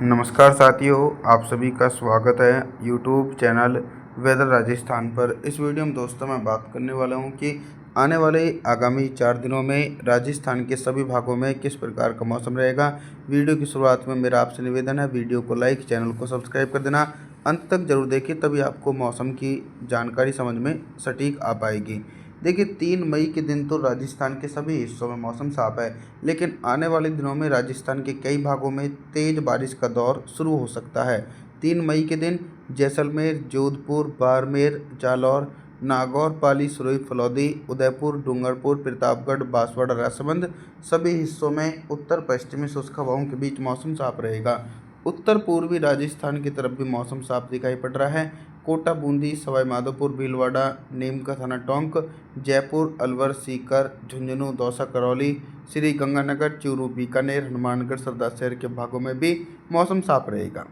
नमस्कार साथियों, आप सभी का स्वागत है यूट्यूब चैनल वेदर राजस्थान पर। इस वीडियो में दोस्तों मैं बात करने वाला हूं कि आने वाले आगामी 4 दिनों में राजस्थान के सभी भागों में किस प्रकार का मौसम रहेगा। वीडियो की शुरुआत में मेरा आपसे निवेदन है, वीडियो को लाइक, चैनल को सब्सक्राइब कर देना। अंत तक जरूर देखिए, तभी आपको मौसम की जानकारी समझ में सटीक आ पाएगी। देखिए, 3 मई के दिन तो राजस्थान के सभी हिस्सों में मौसम साफ है, लेकिन आने वाले दिनों में राजस्थान के कई भागों में तेज़ बारिश का दौर शुरू हो सकता है। 3 मई के दिन जैसलमेर, जोधपुर, बाड़मेर, जालौर, नागौर, पाली, सिरोही, फलौदी, उदयपुर, डूंगरपुर, प्रतापगढ़, बांसवाड़ा, राजसमंद सभी हिस्सों में उत्तर पश्चिमी शुष्क हवाओं के बीच मौसम साफ रहेगा। उत्तर पूर्वी राजस्थान की तरफ भी मौसम साफ दिखाई पड़ रहा है। कोटा, बूंदी, सवाई माधोपुर, भीलवाड़ा, नीमका, थाना टोंक, जयपुर, अलवर, सीकर, झुंझुनू, दौसा, करौली, श्री गंगानगर, चूरू, बीकानेर, हनुमानगढ़, सरदार शहर के भागों में भी मौसम साफ रहेगा।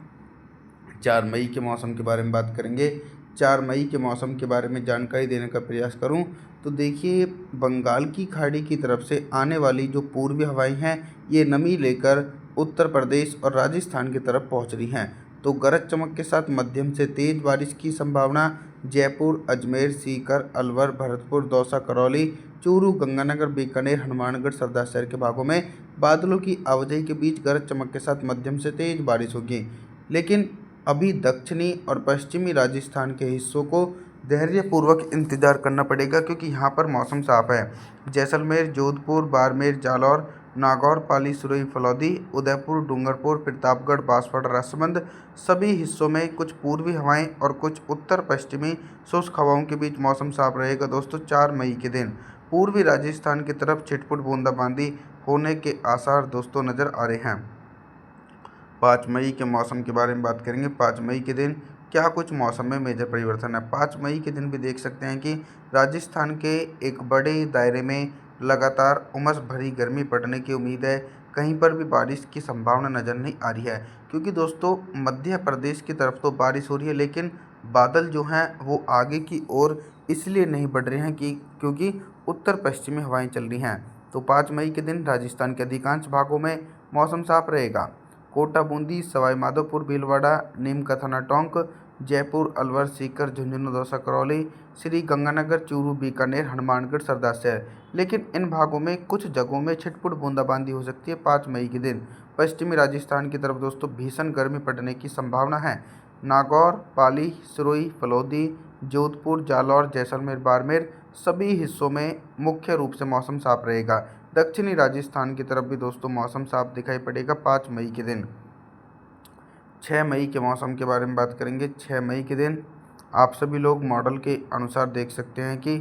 4 मई के मौसम के बारे में बात करेंगे। 4 मई के मौसम के बारे में जानकारी देने का प्रयास करूं तो देखिए, बंगाल की खाड़ी की तरफ से आने वाली जो पूर्वी हवाएं हैं, ये नमी लेकर उत्तर प्रदेश और राजस्थान की तरफ पहुंच रही हैं। तो गरज चमक के साथ मध्यम से तेज़ बारिश की संभावना जयपुर, अजमेर, सीकर, अलवर, भरतपुर, दौसा, करौली, चूरू, गंगानगर, बीकानेर, हनुमानगढ़, सरदार शहर के भागों में बादलों की आवाजाही के बीच गरज चमक के साथ मध्यम से तेज़ बारिश होगी। लेकिन अभी दक्षिणी और पश्चिमी राजस्थान के हिस्सों को धैर्यपूर्वक इंतजार करना पड़ेगा, क्योंकि यहाँ पर मौसम साफ है। जैसलमेर, जोधपुर, बाड़मेर, जालौर, नागौर, पाली, सिरोही, फलौदी, उदयपुर, डूंगरपुर, प्रतापगढ़, बांसवाड़ा, राजसमंद सभी हिस्सों में कुछ पूर्वी हवाएं और कुछ उत्तर पश्चिमी शुष्क हवाओं के बीच मौसम साफ रहेगा। दोस्तों, 4 मई के दिन पूर्वी राजस्थान की तरफ छिटपुट बूंदाबांदी होने के आसार दोस्तों नज़र आ रहे हैं। 5 मई के मौसम के बारे में बात करेंगे। 5 मई के दिन क्या कुछ मौसम में मेजर परिवर्तन है। 5 मई के दिन भी देख सकते हैं कि राजस्थान के एक बड़े दायरे में लगातार उमस भरी गर्मी पड़ने की उम्मीद है। कहीं पर भी बारिश की संभावना नज़र नहीं आ रही है, क्योंकि दोस्तों मध्य प्रदेश की तरफ तो बारिश हो रही है, लेकिन बादल जो हैं वो आगे की ओर इसलिए नहीं बढ़ रहे हैं क्योंकि उत्तर पश्चिमी हवाएं चल रही हैं। तो 5 मई के दिन राजस्थान के अधिकांश भागों में मौसम साफ रहेगा। कोटा, बूंदी, सवाई माधोपुर, भीलवाड़ा, नीमका, थाना टोंक, जयपुर, अलवर, सीकर, झुंझुनू, दौसा, करौली, श्री गंगानगर, चूरू, बीकानेर, हनुमानगढ़, सरदार शहर। लेकिन इन भागों में कुछ जगहों में छिटपुट बूंदाबांदी हो सकती है 5 मई के दिन। पश्चिमी राजस्थान की तरफ दोस्तों भीषण गर्मी पड़ने की संभावना है। नागौर, पाली, सिरोही, फलौदी, जोधपुर, जालौर, जैसलमेर, बाड़मेर सभी हिस्सों में मुख्य रूप से मौसम साफ रहेगा। दक्षिणी राजस्थान की तरफ भी दोस्तों मौसम साफ दिखाई पड़ेगा 5 मई के दिन। 6 मई के मौसम के बारे में बात करेंगे। 6 मई के दिन आप सभी लोग मॉडल के अनुसार देख सकते हैं कि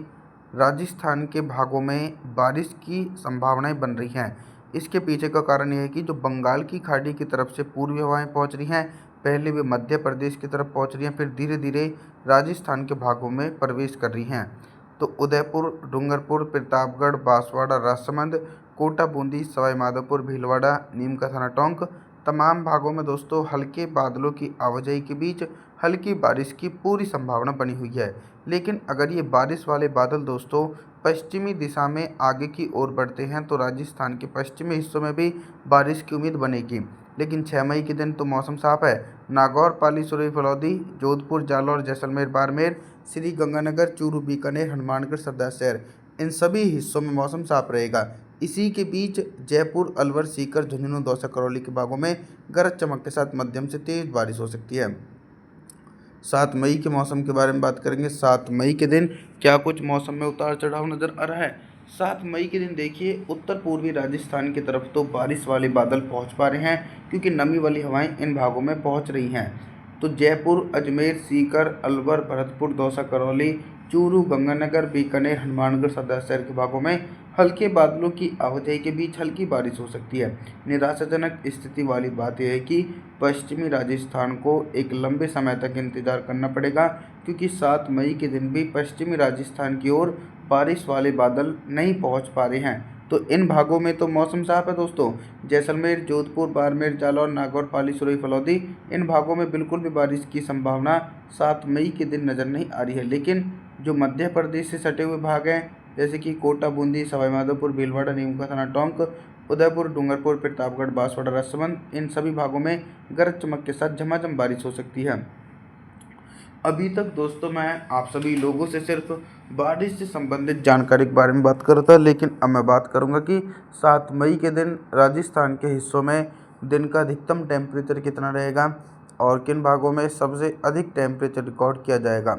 राजस्थान के भागों में बारिश की संभावनाएं बन रही हैं। इसके पीछे का कारण यह है कि जो बंगाल की खाड़ी की तरफ से पूर्वी हवाएं पहुंच रही हैं, पहले वे मध्य प्रदेश की तरफ पहुंच रही हैं, फिर धीरे धीरे राजस्थान के भागों में प्रवेश कर रही हैं। तो उदयपुर, डूंगरपुर, प्रतापगढ़, बांसवाड़ा, राजसमंद, कोटा, बूंदी, सवाई माधोपुर, भीलवाड़ा, नीमका, थाना टोंक तमाम भागों में दोस्तों हल्के बादलों की आवाजाही के बीच हल्की बारिश की पूरी संभावना बनी हुई है। लेकिन अगर ये बारिश वाले बादल दोस्तों पश्चिमी दिशा में आगे की ओर बढ़ते हैं तो राजस्थान के पश्चिमी हिस्सों में भी बारिश की उम्मीद बनेगी। लेकिन 6 मई के दिन तो मौसम साफ है। नागौर, पाली, सिरोही, फलौदी, जोधपुर, जालौर, जैसलमेर, बाड़मेर, श्री गंगानगर, चूरू, बीकानेर, हनुमानगढ़, सरदार शहर इन सभी हिस्सों में मौसम साफ रहेगा। इसी के बीच जयपुर, अलवर, सीकर, झुंझुनू, दौसा, करौली के भागों में गरज चमक के साथ मध्यम से तेज बारिश हो सकती है। 7 मई के मौसम के बारे में बात करेंगे। 7 मई के दिन क्या कुछ मौसम में उतार चढ़ाव नज़र आ रहा है। 7 मई के दिन देखिए, उत्तर पूर्वी राजस्थान की तरफ तो बारिश वाले बादल पहुंच पा रहे हैं, क्योंकि नमी वाली हवाएं इन भागों में पहुंच रही हैं। तो जयपुर, अजमेर, सीकर, अलवर, भरतपुर, दौसा, करौली, चूरू, गंगानगर, बीकानेर, हनुमानगढ़, सरदार शहर के भागों में हल्के बादलों की आवाजाही के बीच हल्की बारिश हो सकती है। निराशाजनक स्थिति वाली बात यह है कि पश्चिमी राजस्थान को एक लंबे समय तक इंतजार करना पड़ेगा, क्योंकि 7 मई के दिन भी पश्चिमी राजस्थान की ओर बारिश वाले बादल नहीं पहुंच पा रहे हैं। तो इन भागों में तो मौसम साफ है दोस्तों। जैसलमेर, जोधपुर, बाड़मेर, जालौर, नागौर, पाली, सिरोही, फलौदी इन भागों में बिल्कुल भी बारिश की संभावना 7 मई के दिन नज़र नहीं आ रही है। लेकिन जो मध्य प्रदेश से सटे हुए भाग हैं, जैसे कि कोटा, बूंदी, सवाई माधोपुर, भीलवाड़ा, नीमका, थाना टोंक, उदयपुर, डूंगरपुर, प्रतापगढ़, बांसवाड़ा, राजसमंद इन सभी भागों में गरज चमक के साथ झमाझम बारिश हो सकती है। अभी तक दोस्तों मैं आप सभी लोगों से सिर्फ बारिश से संबंधित जानकारी के बारे में बात कर रहा था, लेकिन अब मैं बात करूंगा कि 7 मई के दिन राजस्थान के हिस्सों में दिन का अधिकतम टेम्परेचर कितना रहेगा और किन भागों में सबसे अधिक टेम्परेचर रिकॉर्ड किया जाएगा।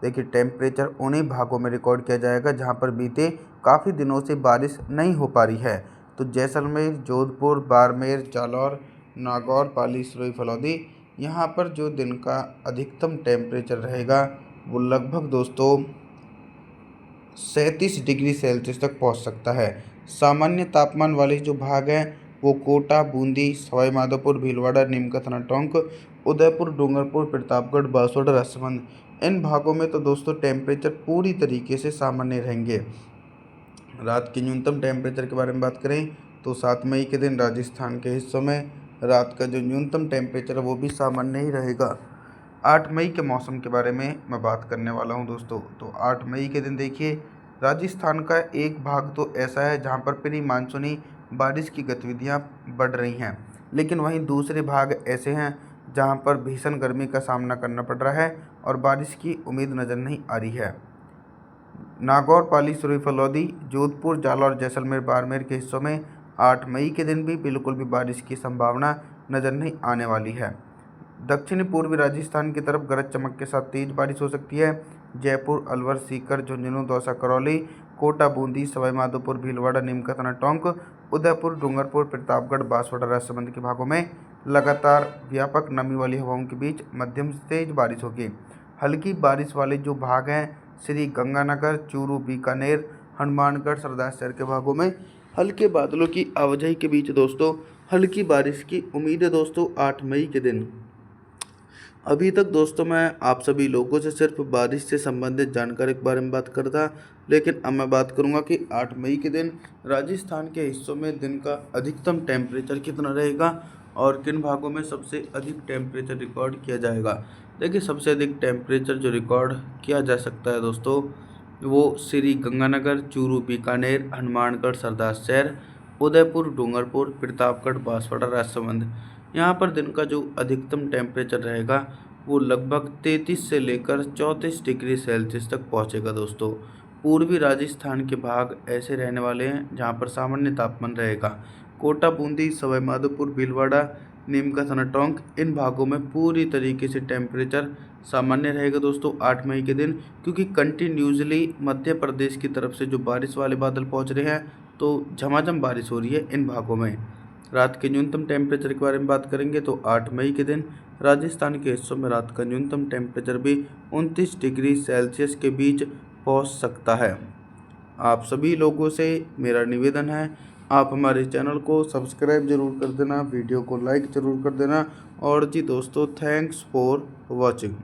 देखिए, टेम्परेचर उन्हीं भागों में रिकॉर्ड किया जाएगा जहां पर बीते काफ़ी दिनों से बारिश नहीं हो पा रही है। तो जैसलमेर, जोधपुर, बाड़मेर, जालौर, नागौर, पाली, सिरोही, फलौदी यहाँ पर जो दिन का अधिकतम टेम्परेचर रहेगा वो लगभग दोस्तों 37 डिग्री सेल्सियस तक पहुँच सकता है। सामान्य तापमान वाले जो भाग हैं वो कोटा, बूंदी, सवाई माधोपुर, भीलवाड़ा, नीमका, थाना टोंक, उदयपुर, डूंगरपुर, प्रतापगढ़, बांसवाड़ा, राजसमंद इन भागों में तो दोस्तों टेम्परेचर पूरी तरीके से सामान्य रहेंगे। रात की न्यूनतम टेम्परेचर के बारे में बात करें तो 7 मई के दिन राजस्थान के हिस्सों में रात का जो न्यूनतम टेम्परेचर है वो भी सामान्य ही रहेगा। 8 मई के मौसम के बारे में मैं बात करने वाला हूं दोस्तों। तो 8 मई के दिन देखिए, राजस्थान का एक भाग तो ऐसा है जहां पर प्री मानसूनी बारिश की गतिविधियां बढ़ रही हैं, लेकिन वहीं दूसरे भाग ऐसे हैं जहां पर भीषण गर्मी का सामना करना पड़ रहा है और बारिश की उम्मीद नज़र नहीं आ रही है। नागौर, पाली, सिरोही, फलौदी, जोधपुर, जालौर, जैसलमेर, बाड़मेर के हिस्सों में 8 मई के दिन भी बिल्कुल भी बारिश की संभावना नज़र नहीं आने वाली है। दक्षिणी पूर्वी राजस्थान की तरफ गरज चमक के साथ तेज बारिश हो सकती है। जयपुर, अलवर, सीकर, झुंझुनू, दौसा, करौली, कोटा, बूंदी, सवाई माधोपुर, भीलवाड़ा, नीमका, थाना टोंक, उदयपुर, डूंगरपुर, प्रतापगढ़, बांसवाड़ा, राजसमंद के भागों में लगातार व्यापक नमी वाली हवाओं के बीच मध्यम से तेज बारिश होगी। हल्की बारिश वाले जो भाग हैं श्री गंगानगर, चूरू, बीकानेर, हनुमानगढ़, सरदार शहर के भागों में हल्के बादलों की आवाजाही के बीच दोस्तों हल्की बारिश की उम्मीद है दोस्तों 8 मई के दिन। अभी तक दोस्तों मैं आप सभी लोगों से सिर्फ बारिश से संबंधित जानकारी के बारे में बात करता, लेकिन अब मैं बात करूंगा कि 8 मई के दिन राजस्थान के हिस्सों में दिन का अधिकतम टेम्परेचर कितना रहेगा और किन भागों में सबसे अधिक टेम्परेचर रिकॉर्ड किया जाएगा। देखिए, सबसे अधिक टेम्परेचर जो रिकॉर्ड किया जा सकता है दोस्तों वो श्री गंगानगर, चूरू, बीकानेर, हनुमानगढ़, सरदार शहर, उदयपुर, डूंगरपुर, प्रतापगढ़, बांसवाड़ा, राजसमंद यहाँ पर दिन का जो अधिकतम टेम्परेचर रहेगा वो लगभग 33 से लेकर 34 डिग्री सेल्सियस तक पहुँचेगा दोस्तों। पूर्वी राजस्थान के भाग ऐसे रहने वाले हैं जहाँ पर सामान्य तापमान रहेगा। कोटा, बूंदी, सवाई माधोपुर, भीलवाड़ा, नीमका, थाना टोंक इन भागों में पूरी तरीके से टेम्परेचर सामान्य रहेगा दोस्तों 8 मई के दिन, क्योंकि कंटिन्यूसली मध्य प्रदेश की तरफ से जो बारिश वाले बादल पहुंच रहे हैं तो झमाझम बारिश हो रही है इन भागों में। रात के न्यूनतम टेम्परेचर के बारे में बात करेंगे तो 8 मई के दिन राजस्थान के हिस्सों में रात का न्यूनतम टेम्परेचर भी 29 डिग्री सेल्सियस के बीच पहुंच सकता है। आप सभी लोगों से मेरा निवेदन है, आप हमारे चैनल को सब्सक्राइब जरूर कर देना, वीडियो को लाइक ज़रूर कर देना और जी दोस्तों, थैंक्स फॉर वॉचिंग।